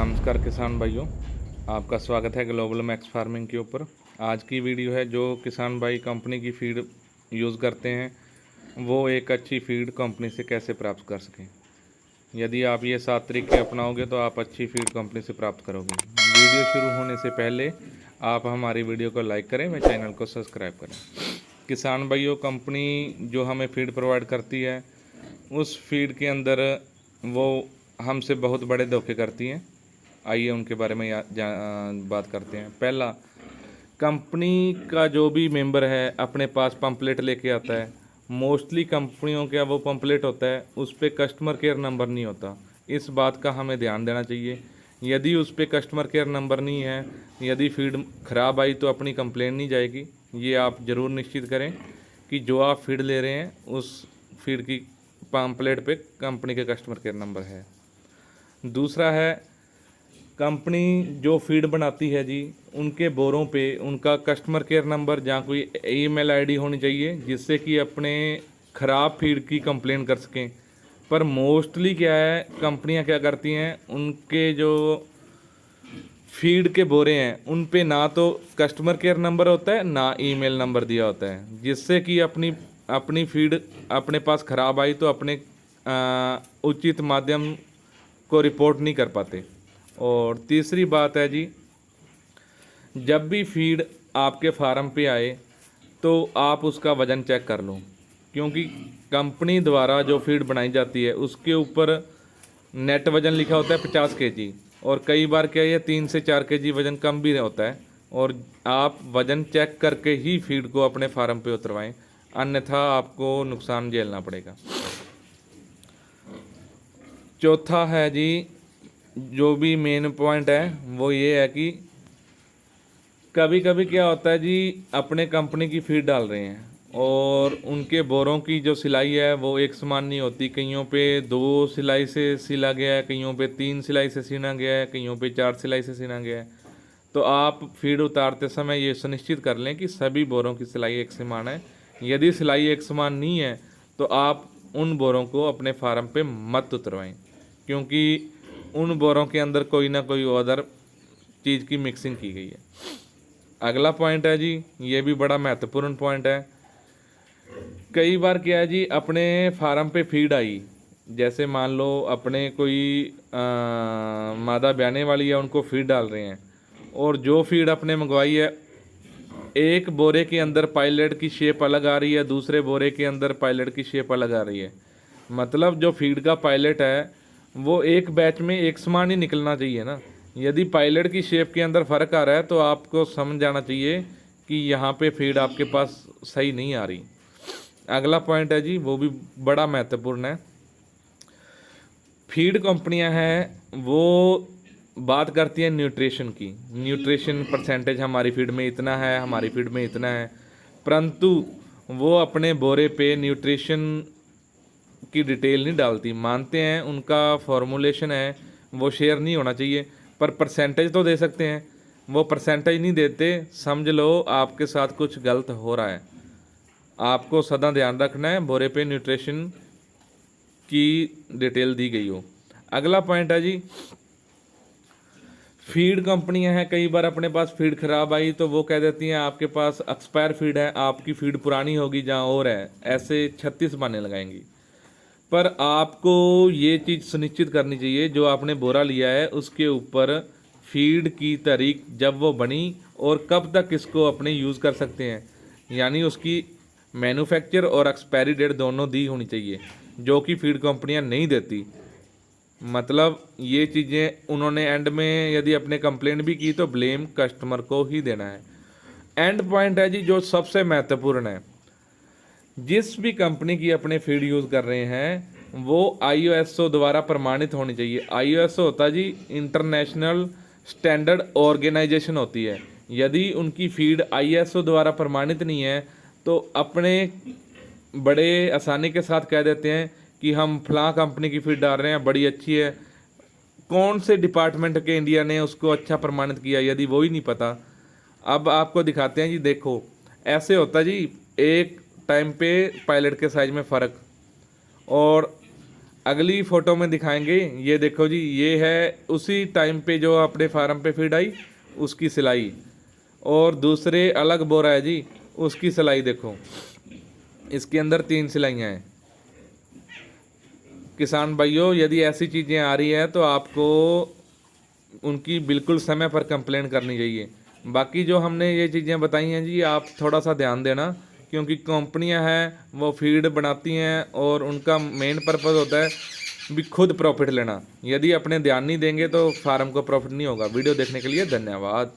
नमस्कार किसान भाइयों, आपका स्वागत है ग्लोबल मैक्स फार्मिंग के ऊपर। आज की वीडियो है जो किसान भाई कंपनी की फीड यूज़ करते हैं वो एक अच्छी फीड कंपनी से कैसे प्राप्त कर सकें। यदि आप ये 7 तरीके अपनाओगे तो आप अच्छी फीड कंपनी से प्राप्त करोगे। वीडियो शुरू होने से पहले आप हमारी वीडियो को लाइक करें व चैनल को सब्सक्राइब करें। किसान भाइयों, कंपनी जो हमें फीड प्रोवाइड करती है उस फीड के अंदर वो हमसे बहुत बड़े धोखे करती हैं। आइए उनके बारे में बात करते हैं। पहला, कंपनी का जो भी मेंबर है अपने पास पंपलेट लेके आता है। मोस्टली कंपनियों का वो पंपलेट होता है, उस पर कस्टमर केयर नंबर नहीं होता। इस बात का हमें ध्यान देना चाहिए। यदि उस पर कस्टमर केयर नंबर नहीं है, यदि फीड ख़राब आई तो अपनी कंप्लेंट नहीं जाएगी। ये आप ज़रूर निश्चित करें कि जो आप फीड ले रहे हैं उस फीड की पंपलेट पे कंपनी के कस्टमर केयर नंबर है। दूसरा है, कंपनी जो फीड बनाती है जी, उनके बोरों पे उनका कस्टमर केयर नंबर या कोई ईमेल आईडी होनी चाहिए जिससे कि अपने ख़राब फीड की कंप्लेन कर सकें। पर मोस्टली क्या है, कंपनियां क्या करती हैं, उनके जो फीड के बोरे हैं उन पे ना तो कस्टमर केयर नंबर होता है ना ईमेल नंबर दिया होता है, जिससे कि अपनी अपनी फीड अपने पास ख़राब आई तो अपने उचित माध्यम को रिपोर्ट नहीं कर पाते। और तीसरी बात है जी, जब भी फीड आपके फार्म पे आए तो आप उसका वज़न चेक कर लो, क्योंकि कंपनी द्वारा जो फीड बनाई जाती है उसके ऊपर नेट वज़न लिखा होता है 50 केजी, और कई बार क्या है 3 से 4 केजी वज़न कम भी होता है। और आप वज़न चेक करके ही फीड को अपने फार्म पे उतरवाएं, अन्यथा आपको नुकसान झेलना पड़ेगा। चौथा है जी, जो भी मेन पॉइंट है वो ये है कि कभी कभी क्या होता है जी, अपने कंपनी की फीड डाल रहे हैं और उनके बोरों की जो सिलाई है वो एक समान नहीं होती। कईयों पे 2 सिलाई से सिला गया है, कईयों पे 3 सिलाई से सिला गया है, कईयों पे 4 सिलाई से सिला गया है। तो आप फीड उतारते समय ये सुनिश्चित कर लें कि सभी बोरों की सिलाई एक समान है। यदि सिलाई एक समान नहीं है तो आप उन बोरों को अपने फार्म पे मत उतरवाएं, क्योंकि उन बोरों के अंदर कोई ना कोई अदर चीज़ की मिक्सिंग की गई है। अगला पॉइंट है जी, ये भी बड़ा महत्वपूर्ण पॉइंट है। कई बार क्या है जी, अपने फार्म पे फीड आई, जैसे मान लो अपने कोई मादा ब्याने वाली है, उनको फीड डाल रहे हैं और जो फीड अपने मंगवाई है एक बोरे के अंदर पायलट की शेप अलग आ रही है, दूसरे बोरे के अंदर पायलट की शेप अलग आ रही है। मतलब जो फीड का पायलट है वो एक बैच में एक समान ही निकलना चाहिए ना। यदि पायलट की शेप के अंदर फ़र्क आ रहा है तो आपको समझ जाना चाहिए कि यहाँ पे फीड आपके पास सही नहीं आ रही। अगला पॉइंट है जी, वो भी बड़ा महत्वपूर्ण है। फीड कंपनियां हैं वो बात करती हैं न्यूट्रिशन की, न्यूट्रिशन परसेंटेज हमारी फीड में इतना है, हमारी फीड में इतना है, परंतु वो अपने बोरे पे न्यूट्रिशन की डिटेल नहीं डालती। मानते हैं उनका फॉर्मूलेशन है वो शेयर नहीं होना चाहिए, पर परसेंटेज तो दे सकते हैं। वो परसेंटेज नहीं देते, समझ लो आपके साथ कुछ गलत हो रहा है। आपको सदा ध्यान रखना है बोरे पे न्यूट्रिशन की डिटेल दी गई हो। अगला पॉइंट है जी, फीड कंपनियां हैं, कई बार अपने पास फीड खराब आई तो वो कह देती हैं आपके पास एक्सपायर फीड है, आपकी फीड पुरानी होगी जहाँ और है, ऐसे 36 बहाने लगाएंगी। पर आपको ये चीज़ सुनिश्चित करनी चाहिए, जो आपने बोरा लिया है उसके ऊपर फीड की तारीख जब वो बनी और कब तक इसको अपने यूज़ कर सकते हैं, यानी उसकी मैन्युफैक्चर और एक्सपायरी डेट दोनों दी होनी चाहिए, जो कि फीड कंपनियां नहीं देती। मतलब ये चीज़ें उन्होंने एंड में यदि अपने कंप्लेंट भी की तो ब्लेम कस्टमर को ही देना है। एंड पॉइंट है जी जो सबसे महत्वपूर्ण है, जिस भी कंपनी की अपने फीड यूज़ कर रहे हैं वो ISO द्वारा प्रमाणित होनी चाहिए। ISO होता है जी इंटरनेशनल स्टैंडर्ड ऑर्गेनाइजेशन होती है। यदि उनकी फीड ISO द्वारा प्रमाणित नहीं है तो अपने बड़े आसानी के साथ कह देते हैं कि हम फलां कंपनी की फीड डाल रहे हैं, बड़ी अच्छी है। कौन से डिपार्टमेंट के इंडिया ने उसको अच्छा प्रमाणित किया, यदि वो ही नहीं पता। अब आपको दिखाते हैं जी, देखो ऐसे होता है जी, एक टाइम पे पायलट के साइज में फ़र्क, और अगली फ़ोटो में दिखाएंगे। ये देखो जी, ये है उसी टाइम पे जो अपने फार्म पे फीड आई उसकी सिलाई, और दूसरे अलग बोरा है जी, उसकी सिलाई देखो। इसके अंदर 3 सिलाइयाँ हैं। किसान भाइयों, यदि ऐसी चीज़ें आ रही है तो आपको उनकी बिल्कुल समय पर कंप्लेंट करनी चाहिए। बाकी जो हमने ये चीज़ें बताई हैं जी, आप थोड़ा सा ध्यान देना, क्योंकि कंपनियां हैं वो फीड बनाती हैं और उनका मेन पर्पज़ होता है भी खुद प्रॉफिट लेना। यदि अपने ध्यान नहीं देंगे तो फार्म को प्रॉफिट नहीं होगा। वीडियो देखने के लिए धन्यवाद।